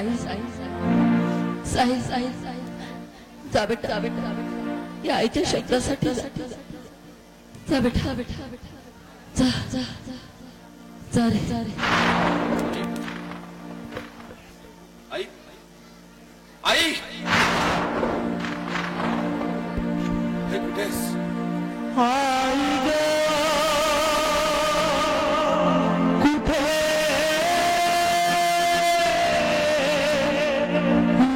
साई साई साई साई जा बेटा जा बेटा या आईच्या शब्दासाठी जा बेटा बेटा जा जा जा रे जा रे आई आई कुठेस आई ग कुठे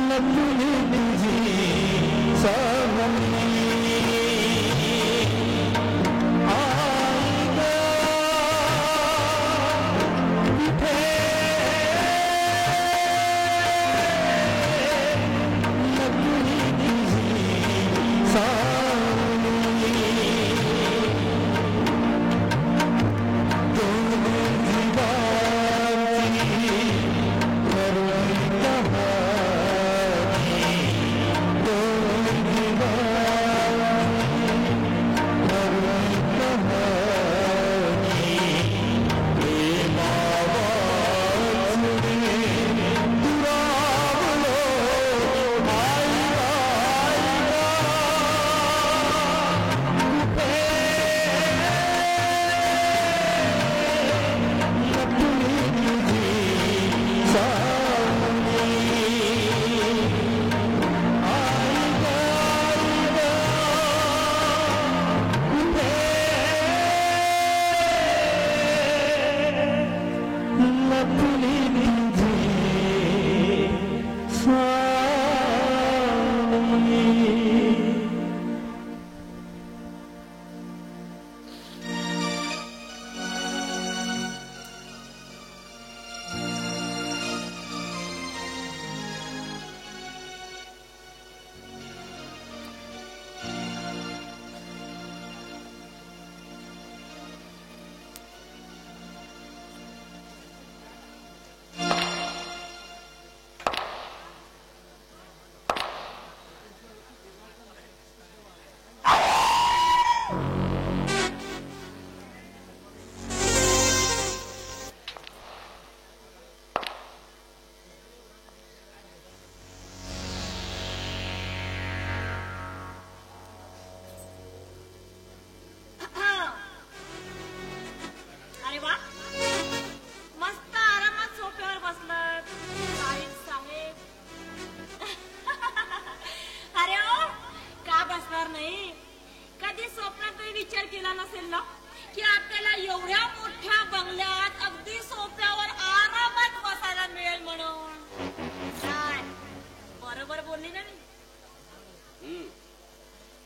लपली तुझी सवनी आई ग कुठे लपली तुझी सवनी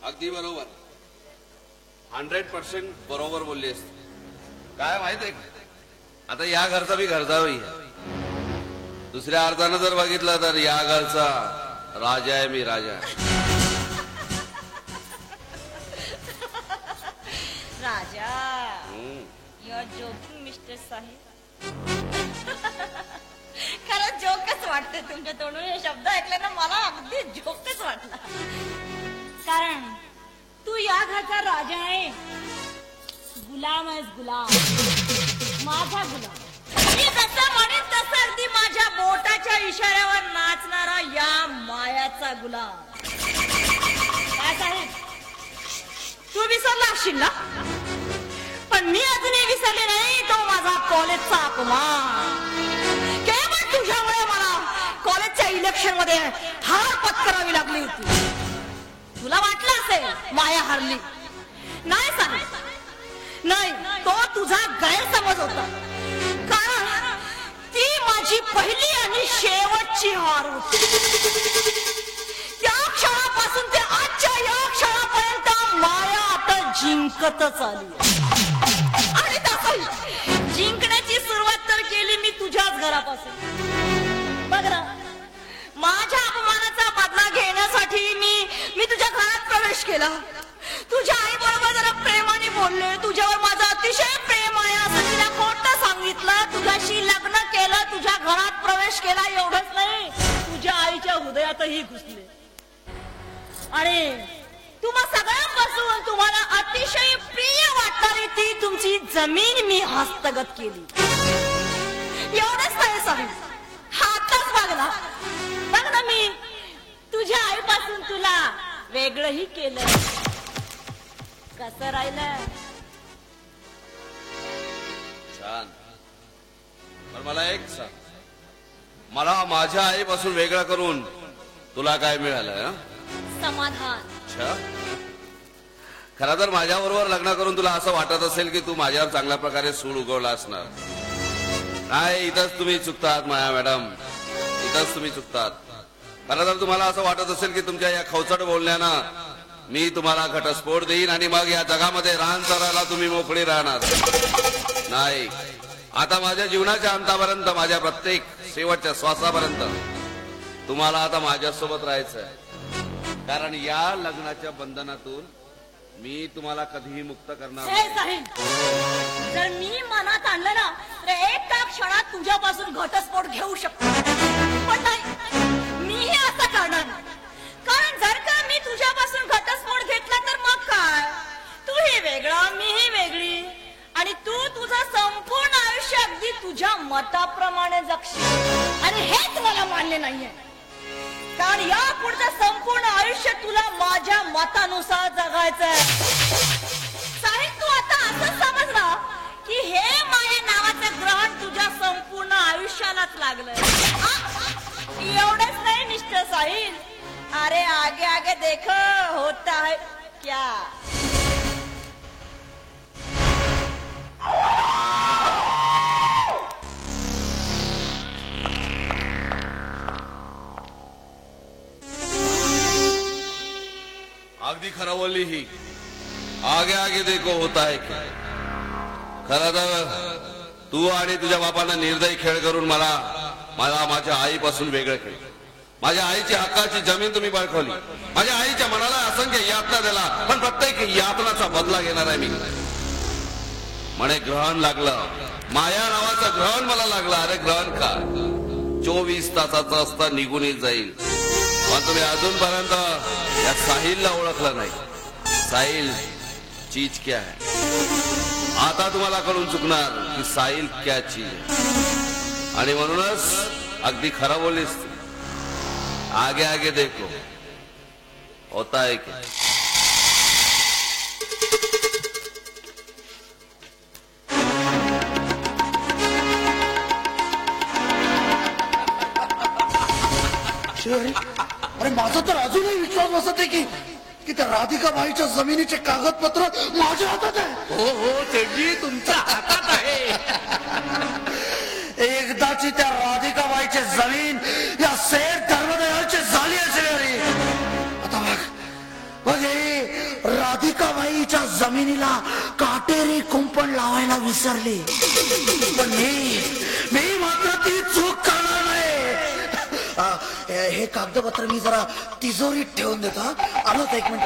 अगदी बरोबर 100% बरोबर बोललीस काय माहित आहे आता या घरचा बी घरचा होई दुसऱ्या अर्थानं जर बघितलं तर या घरचा राजा आहे मी राजा राजा यू आर जोकिंग मिस्टर साहेब खरंच जोकच वाटते तुमच्या तोंडून हे शब्द ऐकले ना मला अगदी जोकच वाटला कारण तू या घरचा राजा आहे गुलाम आहेस गुलाम माझा गुलाम मी जसं म्हणेन तसं अगदी माझ्या बोटाच्या इशाऱ्यावर नाचणारा या मायाचा गुलाम काय साहेब तू विसरला असशील ना पण मी अजूनही विसरले नाही तो माझा कॉलेजचा अपमान केवळ तुझ्यामुळे मला कॉलेजच्या इलेक्शन मध्ये हार पत्करावी लागली होती तुला वाटलं असेल माया हरली नाही साहेब नाही तो तुझा गैरसमज होता कारण ती माझी पहिली आणि शेवटची हार होती त्या क्षणापासून ते आजच्या या क्षणापर्यंत माया आता जिंकतच आली आणि तसंही जिंकण्याची सुरुवात तर केली मी तुझ्याच घरापासून बघ ना माझ्या अपमानाचा बदला घेण्यासाठी मी तुझ्या घरात प्रवेश केला तुझ्या आई बरोबर जरा प्रेमाने बोलले तुझ्यावर माझं अतिशय प्रेम आहे असं तिला खोटं सांगितलं तुझ्याशी लग्न केलं तुझ्या घरात प्रवेश केला एवढंच नाही तुझ्या आईच्या हृदयातही घुसले आणि तुम्हा सगळ्यांपासून तुम्हाला अतिशय प्रिय वाटणारी ती तुमची जमीन मी हस्तगत केली एवढंच नाही साहेब हातच बघला वेगळंही केलं. कसं राहिलं? छान. पण मला एक सांग, मला माझ्या आईपासून वेगळं करून तुला काय मिळालं? समाधान. अच्छा. खरं तर माझ्या बरोबर लग्न करून तुला असं वाटत असेल की तू माझ्यावर चांगल्या प्रकारे सूड उगवला असणार. नाही, इथंच तुम्ही चुकतात माया मॅडम, इथंच तुम्ही चुकतात. खरं तर तुम्हाला असं वाटत असेल की तुमच्या या खवचट बोलण्यानं मी तुम्हाला घटस्फोट देईन आणि मग या जगामध्ये रान चरायला तुम्ही मोकळी राहणार. नाही, आता माझ्या जीवनाच्या अंतापर्यंत, माझ्या प्रत्येक शेवटच्या श्वासापर्यंत तुम्हाला आता माझ्यासोबत राहायचंय. कारण या लग्नाच्या बंधनातून मी तुम्हाला कधीही मुक्त करणार हे नाही. साहेब, जर मी मनात आणलं ना तर एका क्षणात तुझ्यापासून घटस्फोट घेऊ शकतो. पण नाही, मीही असं करणार नाही. कारण जर का मी तुझ्यापासून घटस्फोट घेतला तर मग काय, तूही वेगळं, मीही वेगळी, आणि तू तुझं संपूर्ण आयुष्य अगदी तुझ्या मताप्रमाणे जगशील. आणि हेच मला मान्य नाहीये. कारण या पुढचं संपूर्ण आयुष्य तुला माझ्या मतानुसार जगायचंय. साहेब, तू आता असं समज ना की हे माया नावाचं ग्रहण तुझ्या संपूर्ण आयुष्यालाच लागलंय. एवढंच नाही मिस्टर साहिल, अरे आगे आगे देखो होता है क्या. अगदी खरं बोलली ही. आगे आगे देखो होता है क्या. खरं तर तू आणि तुझ्या बापानं निर्दयी खेळ करून मला माझ्या आईपासून वेगळं केलं. माझ्या आईची हक्काची जमीन तुम्ही बळकावली. माझ्या आईच्या मनाला असंख्य यातना दिला, पण प्रत्येक यातनाचा बदला घेणार आहे मी. म्हणे ग्रहण लागलं, माया नावाचं ग्रहण मला लागलं. अरे ग्रहण का 24 तासाचं असतं, निघूनही जाईल. पण तुम्ही अजूनपर्यंत या साहिलला ओळखलं नाही. साहिल चीज क्या है. आता तुम्हाला कळून चुकणार की साहिल क्या चीज है. आणि म्हणूनच अगदी खरं बोललीस, आगे आगे देखो होता है क्या. अरे माझा तर अजूनही विश्वास बसत आहे की त्या राधिकाबाईच्या जमिनीचे कागदपत्र माझ्या हातात आहे. हो हो शेठजी, तुमच्या हातात आहे. एकदाची त्या राधिकाबाईची जमीन या सेठ धर्मदयाची झाली असेल. अरे आता बघ हे राधिकाबाईच्या जमिनीला काटेरी कुंपण लावायला विसरली, पण मी मात्र ती चूक करणार नाही. हे कागदपत्र मी जरा तिजोरीत ठेवून देतो. आलोच, एक मिनिट.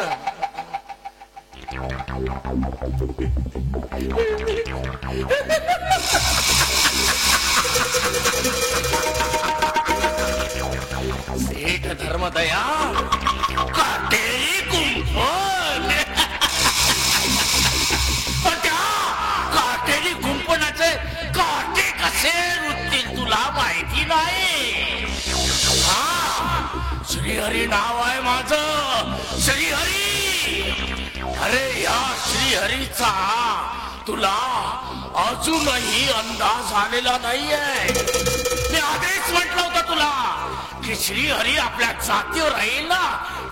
सेठ धर्मदया, काटेरी कुंपण. पण त्या काटेरी कुंपणाचे काटे कसे रुततील तुला माहिती नाही. श्रीहरी नाव आहे माझं, श्रीहरी. अरे या श्रीहरीचा तुला अजूनही अंदाज आलेला नाहीये. मी आधीच म्हटलं होतं तुला की श्रीहरी आपल्या जातीवर राहील ना,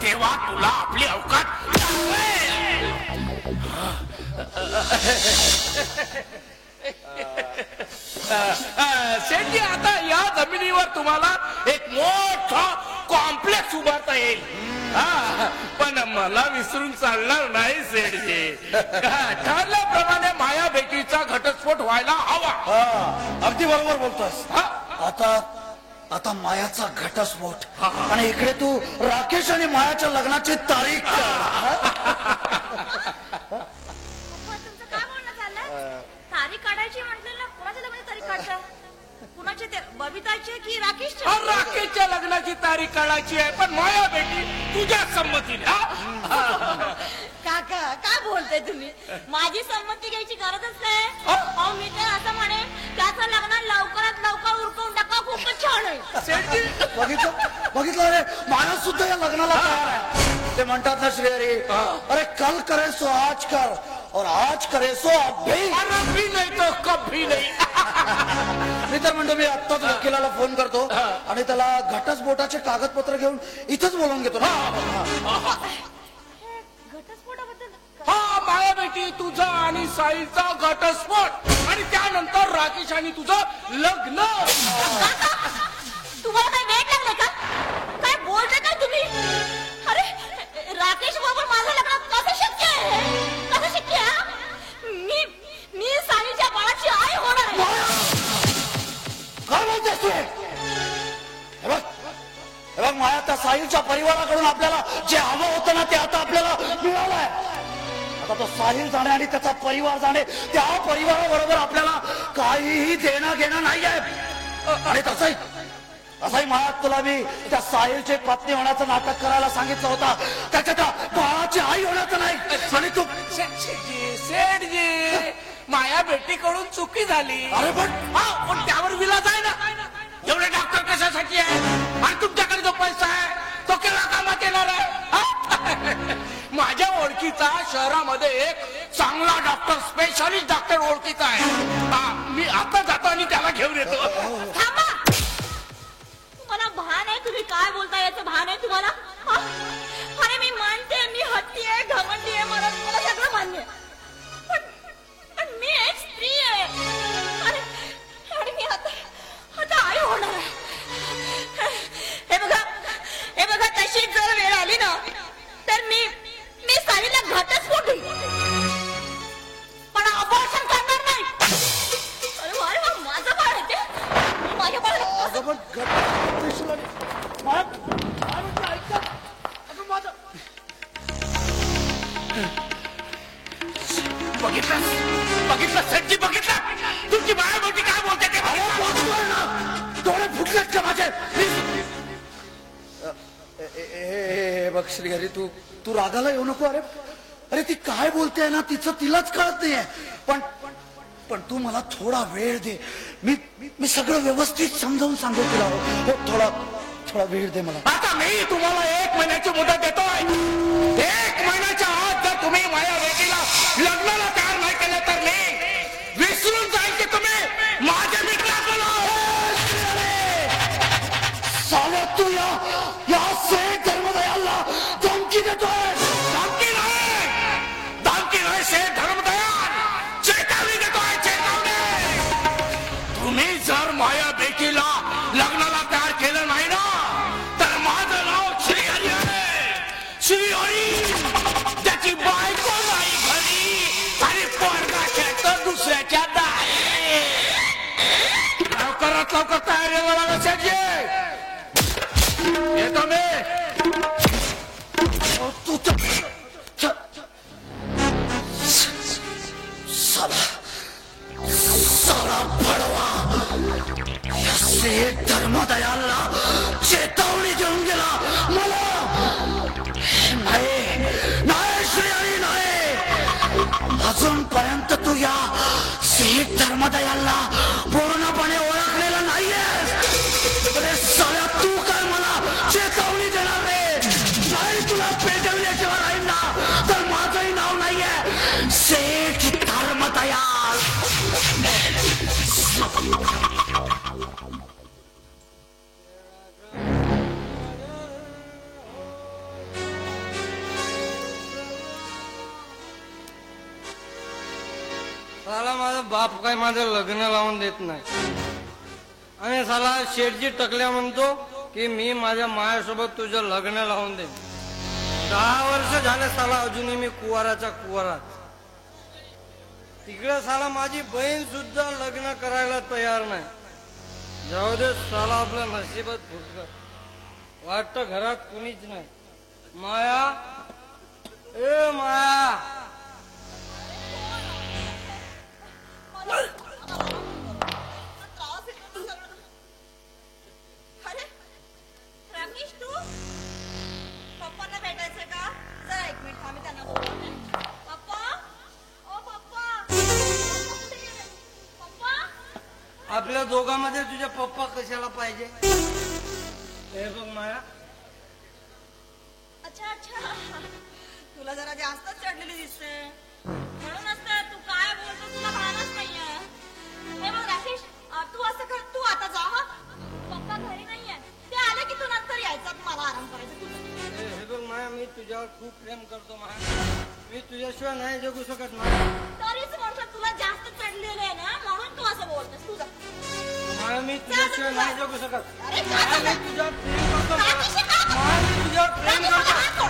तेव्हा तुला आपली अवकात शेठी. आता या जमिनीवर तुम्हाला एक मोठा कॉम्प्लेक्स उभारता येईल. पण मला विसरून चालणार नाही सेठजी. ठरल्याप्रमाणे माया बेटीचा घटस्फोट व्हायला हवा. अगदी बरोबर बोलतोस. आता मायाचा घटस्फोट, आणि इकडे तू राकेश आणि मायाच्या लग्नाची तारीख. तुमचं काय बोलणं चाललंय? तारीख काढायची म्हटलं ना, कुणाच्या लग्नाची तारीख काढता? कुणाचे ते, बबिताचे की राकेशचे? राकेशच्या लग्नाची तारीख काढायची आहे, पण माया बेटी तुझ्या संमतीने. काका काय बोलताय तुम्ही? माझी संमती घ्यायची गरजच नाही. अहो मी तर असं म्हणेन, त्याचं लग्न लवकरात लवकर उरकून टाका, खूपच छान आहे. सेठजी बघितलं रे, माया सुद्धा या लग्नाला तयार आहे. ते म्हणतात ना श्रीहरी, अरे कल करे सो आज कर और आज करे सो अभी. अभी नाही तो कभी नाही. मी तर म्हणतो मी आत्ताच वकिलाला फोन करतो आणि त्याला घटस्फोटाचे कागदपत्र घेऊन इथंच बोलवून घेतो ना. घटस्फोटाबद्दल हा माया बेटी, तुझा आणि साईचा घटस्फोट आणि त्यानंतर राकेश आणि तुझं लग्न. तुम्हाला काय वेळ लागलं का? काय बोलता का तुम्ही? अरे राकेश बरोबर माझं लग्न कसं शक्य आहे? कसं शक्य आहे? मी साईच्या बाळाची आई होणार आहे. काय बोलतेस तू? हे बघ माया, त्या साहिलच्या परिवाराकडून आपल्याला जे हवं होतं ना ते आता आपल्याला मिळालंय. आता तो साहिल जाणे आणि त्याचा परिवार जाणे, त्या परिवाराबरोबर आपल्याला काहीही देणं घेणं नाही आहे. आणि तसंही माया, तुला मी त्या साहिलचे पत्नी होण्याचं नाटक करायला सांगितलं होता, त्याच्या त्या बाळाची आई होण्याचं नाही. आणि तू सेठजी, माया बेटीकडून चुकी झाली. अरे पण त्यावर विलाज आहे ना. एवढे डॉक्टर कशासाठी आहे? आणि तुमच्याकडे जो पैसा आहे तो केव्हा कामात येणार आहे? माझ्या ओळखीचा शहरामध्ये एक चांगला डॉक्टर, स्पेशालिस्ट डॉक्टर ओळखीचा आहे. मी आता जातो आणि त्याला घेऊन येतो. थांबा. तुम्हाला भान आहे? तुम्ही काय बोलता याचं भान आहे तुम्हाला? अरे मी मानते, मी हत्ती आहे, घमंडी आहे, मला सगळं मान्य आहे. पण मी एक स्त्री आहे. आणि मी आता आई होणार आहे. हे बघा तशी जर वेळ आली ना तर मी साईला घटस्फोट देईन, पण अबॉर्शन करणार नाही. अरे वा, माझं बाळ आहे ते. माझ्या बाळाला बघितलं सेठजी, बघितलं तुमची माया बेटी काय बोलते ते. डोळे फुटलेत का माझे? बघ श्रीहरी, तू रागाला येऊ नको. अरे ती काय बोलते ना तिचं तिलाच कळत नाहीये. पण तू मला थोडा वेळ दे. मी सगळं व्यवस्थित समजावून सांगू तुला. हो, थोडा वेळ दे मला. आता मी तुम्हाला 1 महिन्याची मुदत देतोय. 1 महिन्याच्या आत जर तुम्ही माझ्या बेटीला लग्नाला तयार नाही केलं तर मी विसरून जाईल की तुम्ही माझ्या मित्राला. साला तू या सेठ धर्मदयाला धमकी देतोय. धमकी नाही सेठ धर्मदयाल, चेतावणी देतोय, चेतावणी. तुम्ही जर माझ्या बेटीला लग्नाला तयार केलं नाही ना तर माझं नाव श्रीहरी आहे. श्रीहरी, त्याची बायको नाही घरी आणि पोरगा खेळतं दुसऱ्याच्या दारी. लवकरात लवकर तयारी लागला सेठजी. येतो मी. साला भडवा या सेठ धर्मदयाला चेतावणी देऊन गेला मला. नाही श्रीहरी, नाही. अजूनपर्यंत तू या सेठ धर्मदयाला पूर्णपणे ओळखलेला नाहीयेस. अरे साला, तू काय मला चेतावणी देणार रे? नाही, तुला पेटवल्याशिवाय राहील ना तर माझंही नाव नाहीये सेठ धर्मदयाल. साला माझा बाप काय माझं लग्न लावून देत नाही आणि साला शेठजी टकल्या म्हणतो की मी माझ्या मायासोबत तुझं लग्न लावून देईन. 10 वर्ष झाले साला अजूनही मी कुवाराचा कुवारात. तिकडे साला माझी बहीण सुद्धा लग्न करायला तयार नाही. जाऊ दे साला, आपलं नशिबात फुटलं. वाटतं घरात कुणीच नाही. माया, ए माया. अरे राकेश, तू पप्पांना भेटायचं का? जरा 1 मिनिट आम्ही त्यांना बोलवते. पप्पा, ओ पप्पा, कुठे गेले? पप्पा, आपल्या दोघांमध्ये तुझ्या पप्पा कशाला पाहिजे? हे बघ माया, अच्छा अच्छा, तुला जरा जास्तच चढलेली दिसते. म्हणूनच तर तू काय बोलतो तुला भानच नाहीये. हे बघ राकेश, तू असं कर, तू आता जा हा. पप्पा घरी नाहीये, ते आले की तू नंतर यायचा, मला आराम करायचा. हे बघ माया, मी तुझ्यावर खूप प्रेम करतो माया. मी तुझ्याशिवाय नाही जगू शकत माया. तरीच म्हणतो तुला जास्त चढलेलं आहे ना, म्हणून तू असं बोलतोस. तुझं माया, मी तुझ्याशिवाय नाही जगू शकत. अरे माया, मी तुझ्यावर प्रेम करतो माया. माया, मी तुझ्यावर प्रेम करतो.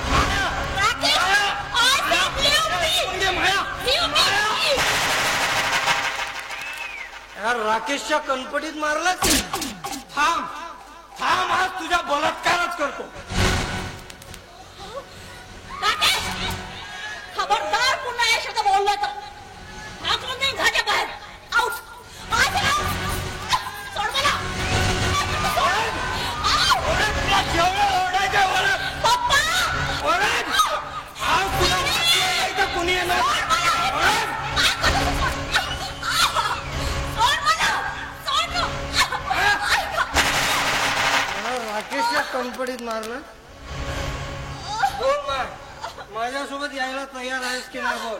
यार, राकेशच्या कणपटीत मारलं. थांब थांब, आज तुझ्या बलात्कारच करतो. खबरदार पुन्हा या शब्द बोलला तर हाकलून नाही घाच्या बाहेर. आउट. सोड मला. पप्पा. कोणी येणार? राकेशच्या कणपटीत मारलं. बोल माय, माझ्यासोबत यायला तयार आहेस की नाही बोल.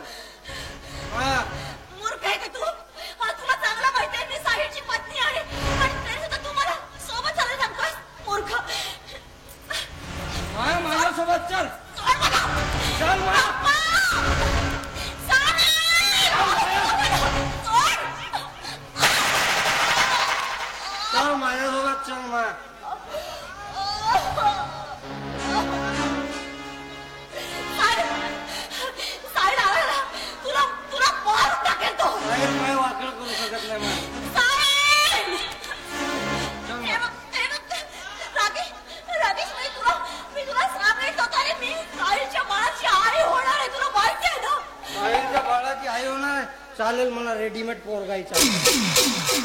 मूर्ख आहे का तू? तुला चांगला माहिती आहे मी साहिलची पत्नी आहे आणि तरी सुद्धा तू मला सोबत चालत सांगतोस. मूर्ख. माया, माझ्यासोबत चल. चल माया. चल माझ्यासोबत चल माया. साहिल आला. तुला तुला मारून टाकेल तो. माया वाकड करू शकत नाही माया. मी तुला सांगत होतो रे, मी साहिलच्या बाळाची आई होणार आहे. तुला माहिती आहे ना? साहिलच्या बाळाची आई होणार आहे. चालेल, मला रेडीमेड पोरगायचा.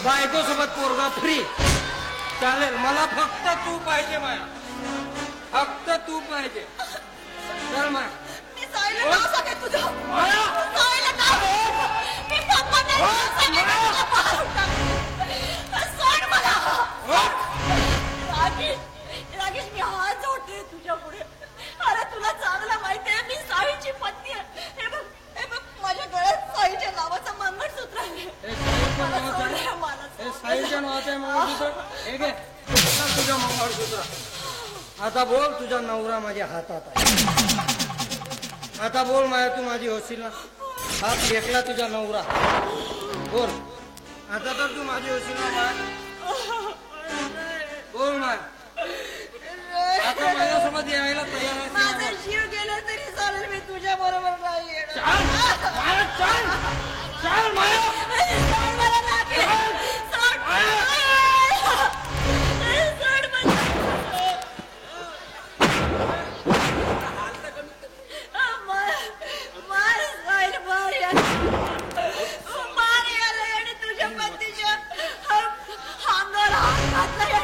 बायको सोबत पोरगा फ्री. चालेल, मला फक्त तू पाहिजे माया. फक्त तू पाहिजे. चल माया. मी साहिलला नाव सांगेन तुझं. साहिलला नाव. मी पप्पांना नाव सांगेन तुला मारून टाकेन. सोड मला. राकेश, मी हात जोडते तुझ्या पुढे. अरे तुला चांगलं माहिती आहे मी साहिलची पत्नी आहे. हे बघ माझ्या गळ्यात साहिलच्या नावाचं मंगळसूत्र आहे. साहिलच्या नावाचं आहे मंगळसूत्र. हे घे तुझं मंगळसूत्र. आता बोल, तुझा नवरा माझ्या हातात आहे. आता बोल माया, तू माझी होशील ना? हात घेतला तुझा नवरा. बोल आता तर तू माझी होशील ना माया? बोल माया, आता माझ्यासोबत यायला तयार आहे? माझा जीव गेला तरी चालेल, मी तुझ्या बरोबर नाही येणार. चल माया, चल चल माया. सोड मला राकेश. सोड. सोड मला. मार साहिल, मार याला आणि तुझ्या पत्नीच्या अंगाला हात घातला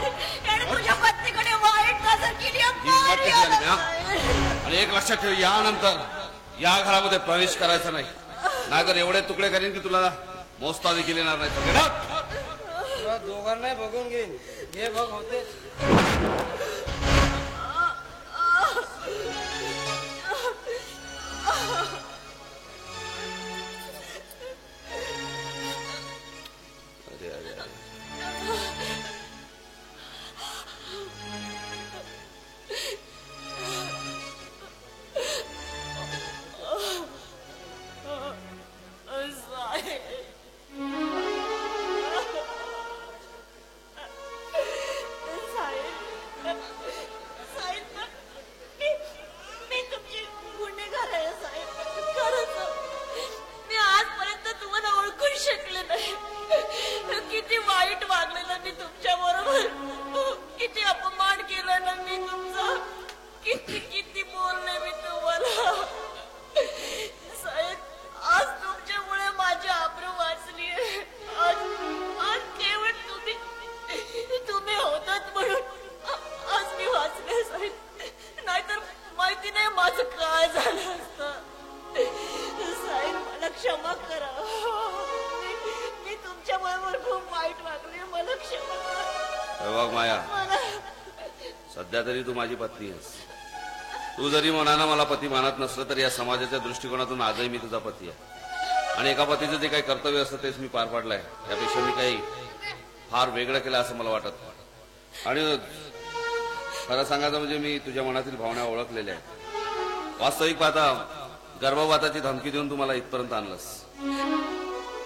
आणि तुझ्या पत्नीकडे वाईट नजर केली. मार याला. आणि एक लक्षात ठेव, यानंतर या घरामध्ये प्रवेश करायचा नाही, नाहीतर एवढे तुकडे करीन की तुला मोजता देखील येणार नाही. दोघांनाही बघून घेईन. हे बघ होते. किती वाईट वागलेलं मी तुमच्या बरोबर. किती अपमान केला ना मी तुमचा. किती किती बोलले मी तुम्हाला. साहेब, आज तुमच्यामुळे माझी आबरू वाचली. आज केवळ तुम्ही होतात म्हणून आज मी वाचले साहेब. नाहीतर माहिती नाही माझं काय झालं असतं. साहेब, मला क्षमा करा. मी तुमच्या बरोबर खूप वाईट वागले. मला क्षमा करा. बघ माया, सध्या तरी तू माझी पत्नी आहेस, तू जरी मनानं मला पती मानत नसलं तरी या समाजाच्या दृष्टिकोनातून आजही मी तुझा पती आहे आणि एका पतीचं जे काही कर्तव्य असतं तेच मी पार पाडलंय. यापेक्षा मी काही फार वेगळं केलं असं मला वाटत. आणि खरं सांगायचं म्हणजे मी तुझ्या मनातील भावना ओळखलेल्या आहेत. वास्तविक पाहता गर्भपाताची धमकी देऊन तू मला इथपर्यंत आणलंस.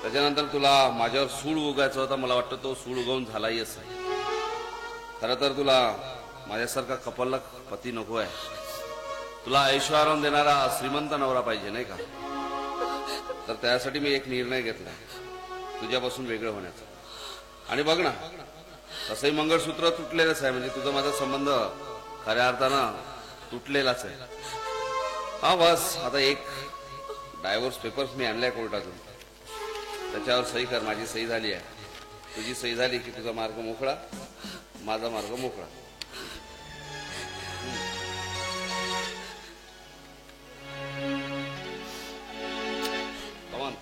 त्याच्यानंतर तुला माझ्यावर सूळ उगायचं होता. मला वाटतं तो सूळ उगवून झालाही असेल. खरं तर तुला माझ्यासारखा कपलला पती नको आहे. तुला ऐश्वर्य देणारा श्रीमंत नवरा पाहिजे नाही का. तर त्यासाठी मी एक निर्णय घेतला तुझ्यापासून वेगळं होण्याचा. आणि बघ ना तसंही मंगळसूत्र तुटलेलंच आहे. म्हणजे तुझा माझा संबंध खऱ्या अर्थानं तुटलेलाच आहे. हा बस आता एक डायव्होर्स पेपर्स मी आणलाय कोर्टातून. त्याच्यावर सही कर. माझी सही झाली आहे. तुझी सही झाली की तुझा मार्ग मोकळा माझा मार्ग मोकळा. कमान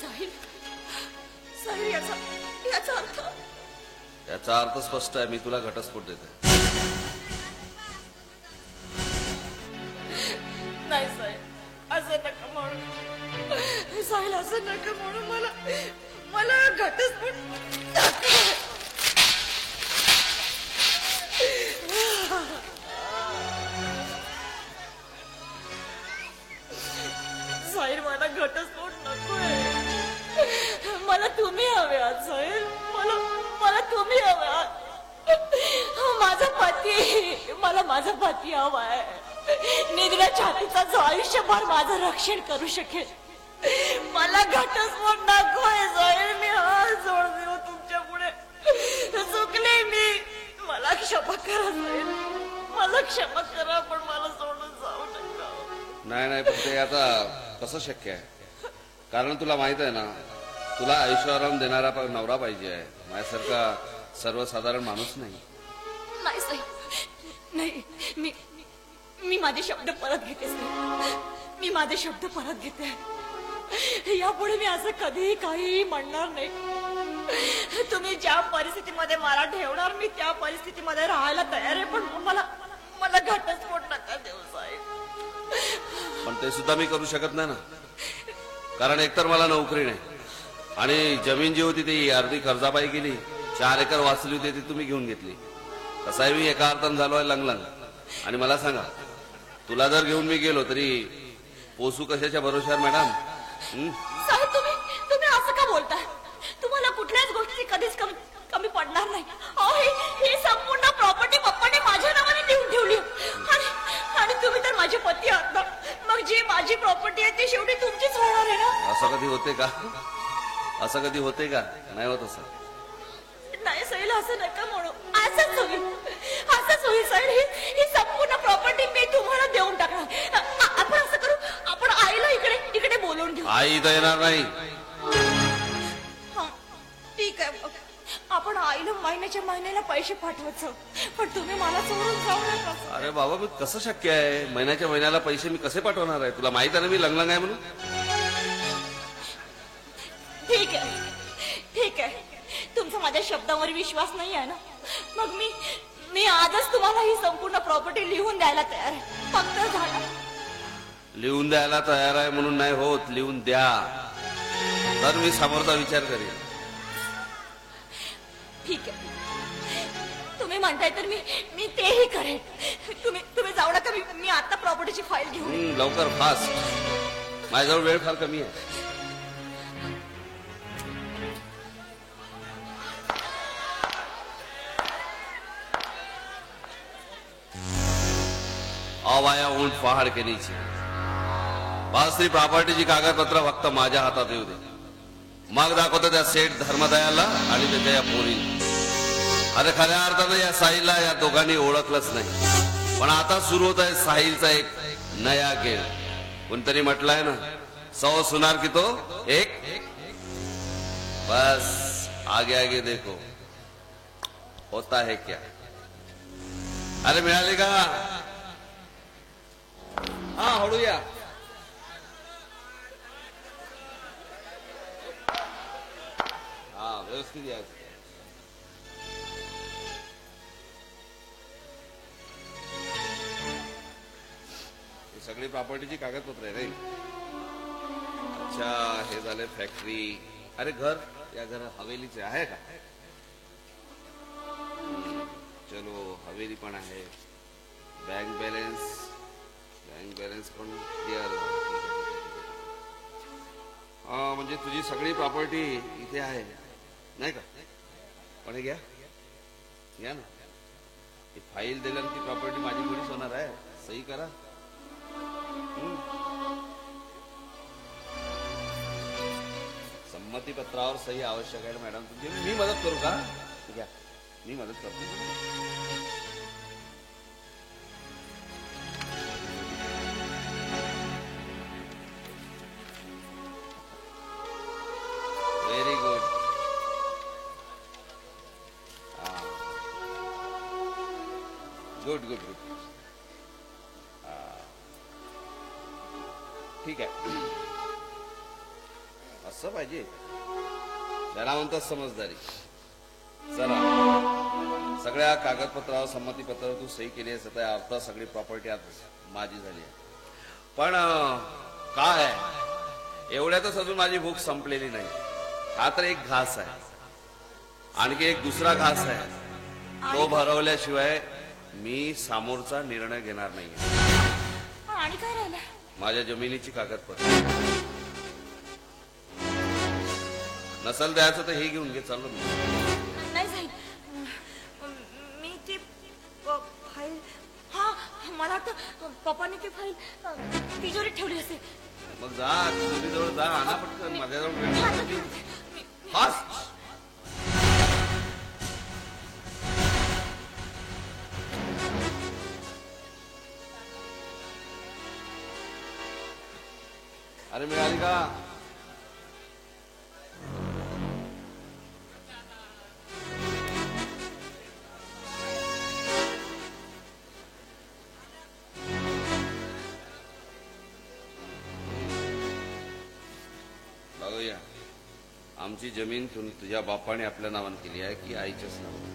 साहिल साहिल याचा अर्थ याचा अर्थ स्पष्ट आहे. मी तुला घटस्फोट देते. नाही साहिल असं नका म्हणून. साहिल असं नका म्हणून. मला घटस्फोट साहिल मला घटस्फोट नकोय. मला तुम्ही हवे आहात साहिल. मला तुम्ही हवे आहात. मला माझा पती हवाय. निघण्या छातीचा जो आयुष्यभर माझं रक्षण करू शकेल. मला घटस्फोट नकोय साहिल. मी हात जोडते हो तुमच्या पुढे. चुकले मी. मला क्षमा करा साहिल. मला क्षमा करा पण मला सोडून जाऊ नका. नाही पण ते आता कसं शक्य आहे. कारण तुला माहित आहे ना तुला ऐश्वर्य देणारा नवरा पाहिजे आहे. माझ्यासारखा सर्वसाधारण माणूस नाही. नाही साहेब नाही. मी माझे शब्द परत घेते साहेब. मी माझे शब्द परत घेते. यापुढे मी असं कधीही काहीही म्हणणार नाही. तुम्ही ज्या परिस्थितीमध्ये मला ठेवणार मी त्या परिस्थितीमध्ये राहायला तयार आहे. पण मला घटस्फोट नका देऊ साहेब. पण ते सुद्धा मी करू शकत नाही ना. कारण एकतर मला नोकरी नाही आणि जमीन जी होती ती अर्धी कर्जाबाई गेली. 4 एकर वाचली होती ती तुम्ही घेऊन घेतली. तसाही मी एका अर्थानं झालोय लंगलंग. आणि मला सांगा तुला जर घेऊन मी गेलो तरी पोसू कशाच्या भरोश्यावर मॅडम. साहेब तुम्ही असं का बोलताय. तुम्हाला कुठल्याच गोष्टीची कधीच कमी पडणार नाही. ही संपूर्ण प्रॉपर्टी पप्पाने माझ्या नावाने लिहून ठेवली. आणि तुम्ही तर माझे पती आहात ना. मग जी माझी प्रॉपर्टी आहे ती शेवटी तुमचीच होणार आहे ना. असं कधी होते का. असं कधी होते का. नाही होत असं. नाही साहिल असं नका म्हणू. असंच होईल साहिल. ही संपूर्ण प्रॉपर्टी मी तुम्हाला देऊन टाकणार. आपण असं करू आपण आईला इकडे बोलवून घेऊ. आई तर येणार नाही. ठीक आहे. आपण आईला महिन्याला पैसे पाठवायचं. पण तुम्ही मला सोडून जाऊ नका. अरे बाबा मी कसं शक्य आहे. महिन्याला पैसे मी कसे पाठवणार आहे. तुला माहित आहे ना मी लंगलंग आहे म्हणून. ठीक आहे. तुमचा माझ्या शब्दावर विश्वास नाही आहे ना. मग मी आजच तुम्हाला ही संपूर्ण प्रॉपर्टी लिहून द्यायला तयार आहे. फक्त झालं. लिहून द्यायला तयार आहे म्हणून नाही होत. लिहून द्या तर मी समोरचा विचार करेन. ठीक आहे तुम्ही म्हणताय तर मी तेही करेन. तुम्ही जाऊ नका. मी आता प्रॉपर्टीची फाईल घेऊन. लवकर फास्ट. माझ्याजवळ वेळ फार कमी आहे. आवाया ऊंट पहाड के नीचे. बस ती प्रॉपर्टीची कागदपत्र फक्त माझ्या हातात येऊ दे. मग दाखवतो त्या सेठ धर्मदयाला आणि त्याच्या या पोरीला. अरे खऱ्या अर्थानं या साहिलला या दोघांनी ओळखलंच नाही. पण आता सुरू होत आहे साहिलचा एक नया खेळ. कोणतरी म्हटलंय ना 100 सुनार की तो एक. बस आगे आगे देखो होता है क्या. अरे मिळाली का. हा हळू या. किती आहेत? ही सगळी प्रॉपर्टीची कागदपत्र आहे रे. अच्छा, हे झाले फॅक्टरी. अरे घर, या घर हवेलीचे आहे का? चलो, हवेली पण आहे. बँक बॅलन्स पण क्लिअर. म्हणजे तुझी सगळी प्रॉपर्टी इथे आहे नाही का? पण हे घ्या ना, ही फाईल दिल्यावर ती प्रॉपर्टी माझी थोडीच होणार आहे. सही करा. संमती पत्रावर सही आवश्यक आहे मॅडम तुमची. मी मदत करू का? घ्या, मी मदत करतो. Very good. Good good good. ठीक आहे, असं पाहिजे. त्याला म्हणतात समजदारी. चला, सगळ्या कागदपत्रावर संमतीपत्रावर तू सही केली आहे, त्या अर्थ सगळी प्रॉपर्टी आज माझी झाली आहे. पण काय एवढ्यातच अजून माझी भूक संपलेली नाही. हा तर एक घास आहे, आणखी एक दुसरा घास आहे. तो भरवल्याशिवाय मी समोरचा निर्णय घेणार नाही. आणि काय राहिलं? माझ्या जमिनीची कागदपत्र. नसल द्यायचं तर हे घेऊन घे. चाललो मी. नाही साहेब, मी ती फाईल, हा मला वाटतं पप्पाने ती फाईल तिजोरीत ठेवली असेल. मग जा, जवळ जा, आणा पटकन. माझ्याजवळ फास्ट. अरे मिळाली का? बघूया, आमची जमीन तुझ्या बापाने आपल्या नावाने केली आहे की आईच्याच नावाने?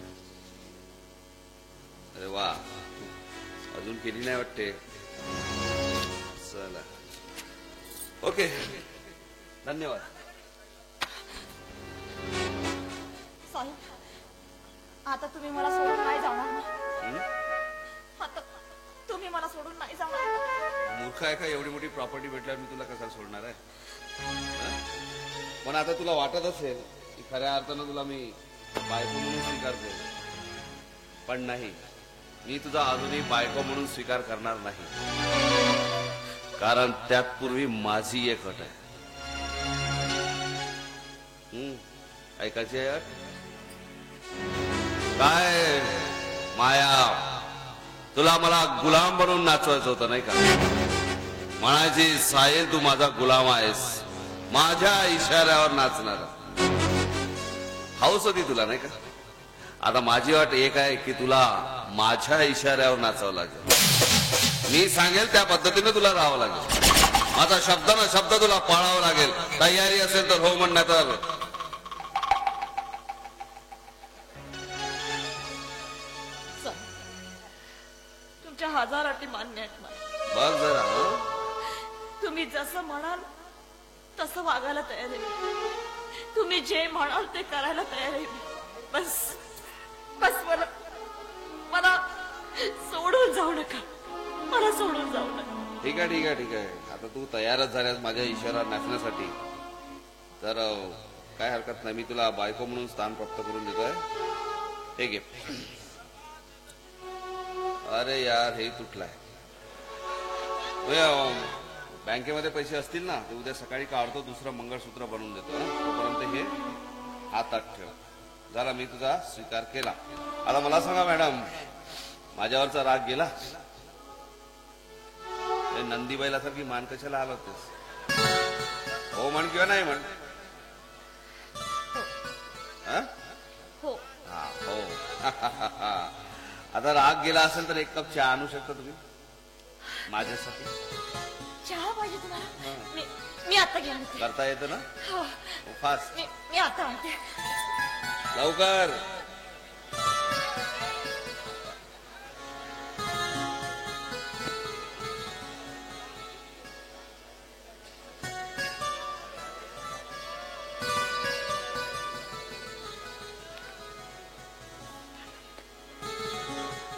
अरे वा, अजून केली नाही वाटते. चला, ओके, धन्यवाद. साहेब, आता तुम्ही मला सोडून नाही जाणार ना? आता तुम्ही मला सोडून नाही जाणार ना? मूर्ख आहे का? एवढी मोठी प्रॉपर्टी भेटल्यावर मी तुला कसा सोडणार आहे? पण आता तुला वाटत असेल की खऱ्या अर्थानं तुला मी बायको म्हणून स्वीकारतो, पण नाही. मी तुझा अजूनही बायको म्हणून स्वीकार करणार नाही, कारण त्यात पूर्वी माझी एक अट आहे. ऐकायची आहे अट? काय माया, तुला मला गुलाम बनवून नाचवायचं होतं नाही का? म्हणायची साहिल तू माझा गुलाम आहेस, माझ्या इशाऱ्यावर नाचणार. हौस होती तुला नाही का? आता माझी अट एक आहे की तुला माझ्या इशाऱ्यावर नाचावं लागेल. मी सांगेल त्या पद्धतीने तुला राहावं लागेल. माझा शब्दानं शब्द तुला पाळावं लागेल. तयारी असेल तर हो, म्हणणार तर तुमच्या 1000 अटी मान्य आहेत मला. बघ जरा. तुम्ही जसं म्हणाल तसं वागायला तयार आहे. तुम्ही जे म्हणाल ते करायला तयार आहे. बस बस, मला सोडून जाऊ नका. मला सोडून जाऊ नका. ठीक आहे ठीक आहे ठीक आहे. आता तू तयारच झाल्यास माझ्या इशारा नाचण्यासाठी, तर काय हरकत नाही. मी तुला बायको म्हणून स्थान प्राप्त करून देतोय. हे घे. अरे यार, हे तुटलाय. बँकेमध्ये पैसे असतील ना, ते उद्या सकाळी काढतो, दुसरं मंगळसूत्र बनवून देतो. तोपर्यंत हे हातात ठेव. झाला, मी तुझा स्वीकार केला. आता मला सांगा मॅडम, माझ्यावरचा राग गेला? नंदी बैलासारखी मान कशाला हलवतेस? हो म्हण किंवा नाही म्हण. हो. हा हो. आता राग गेला असेल तर एक कप चहा आणू शकता तुम्ही माझ्यासाठी? चहा पाहिजे तुम्हाला? मी आता घेऊन येते. करता येतं ना? हो. फास्ट. मी आता आणते. लवकर.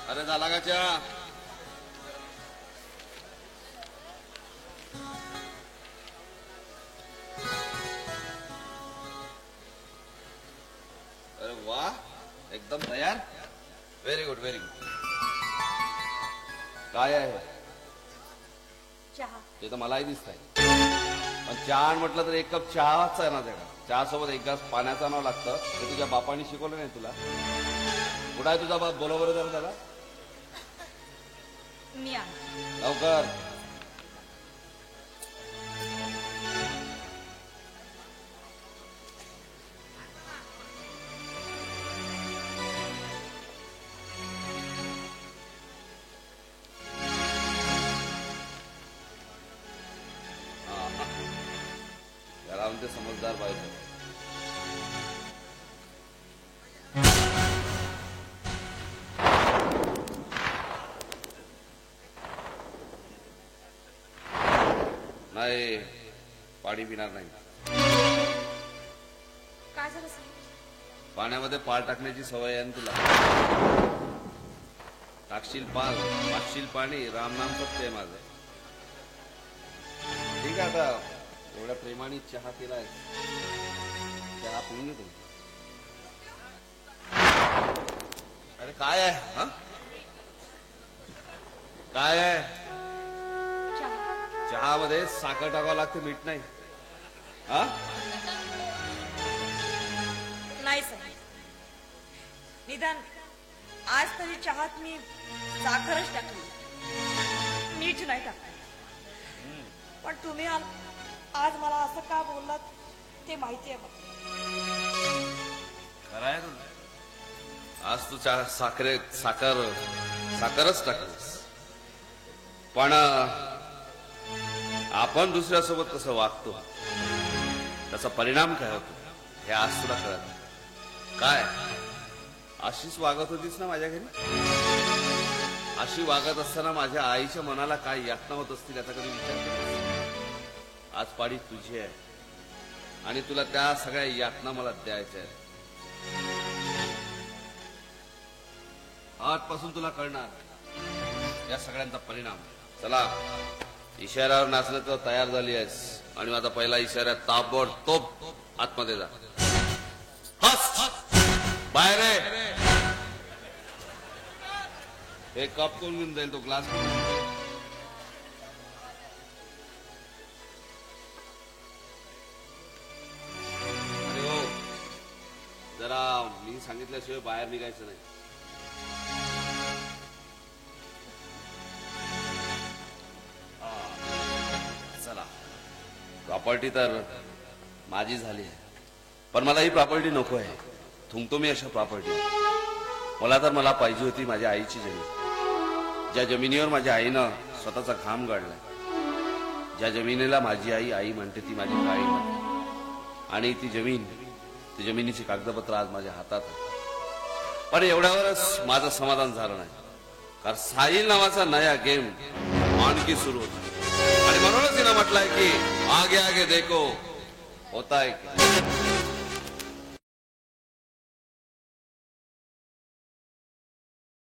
अरे झाला का चहा? अरे वा, एकदम तयार. Very good, very good. काय आहे चहा. ते तर मलाही दिसत आहे. पण चहा म्हटलं तर एक कप चहाच आहे ना त्याला. चहा सोबत एक ग्लास पाण्याचा आणावं लागतं. ते तुझ्या बापाने शिकवलं नाही तुला? कुठं आहे तुझा बाप? बरोबर जरा त्याला. मी आहे. लवकर. याला म्हणते समजदार बायको. नाही, पाणी पिणार नाही. काय झालं साहेब? पाण्यामध्ये पाल टाकण्याची सवय आहे ना तुला. टाकशील पाल, टाकशील पाणी, रामनाम सत्य आहे माझं. ठीक आहे, आता एवढ्या प्रेमाने चहा केलाय, चहा पिऊन घेतो. अरे काय आहे? हा, काय आहे? चहा. चहामध्ये साखर टाकावं लागते, मीठ नाही. हा, नाही साहेब, निदान आज तरी चहात मी साखरच टाकली, मीठ नाही टाकली. पण तुम्ही आज मला असं का बोललात ते माहिती आहे मला. खरं आहे तुझं. आज तू साखरच टाकलीस. पण आपण दुसऱ्यासोबत कसं वागतो, त्याचा परिणाम काय होतो हे आज तुला कळत. काय अशीच वागत होतीस ना माझ्या घरी? अशी वागत असताना माझ्या आईच्या मनाला काय यातना होत असतील याचा कधी विचार केला? आज पाडी तुझी आहे आणि तुला त्या सगळ्या यातना मला द्यायच्या आहेत. आजपासून तुला कळणार या सगळ्यांचा परिणाम. चला, इशाऱ्यावर नाचण्याचं तयार झाली आहेस आणि माझा पहिला इशारा ताबडतोब आतमध्ये जा. हस बाहेर आहे. हे कप कोण घेऊन जाईल? तो ग्लास कोण? अरे हो, जरा मी सांगितल्याशिवाय बाहेर निघायचं नाही. चला, प्रॉपर्टी तर माझी झाली आहे, पण मला ही प्रॉपर्टी नको आहे. थुंकतो मी अशा प्रॉपर्टी. मला पाहिजे होती माझ्या आईची जमीन. ज्या जमिनीवर माझ्या आईनं स्वतःचा घाम गाळलाय, ज्या जमिनीला माझी आई म्हणते ती माझी काळी माती. आणि ती जमिनीची कागदपत्र आज माझ्या हातात आहे. पण एवढ्यावरच माझं समाधान झालं नाही, कारण साहिल नावाचा नया गेम आणखी सुरू होता. आणि म्हणूनच तिनं म्हटलंय की आगे आगे देखो होता है.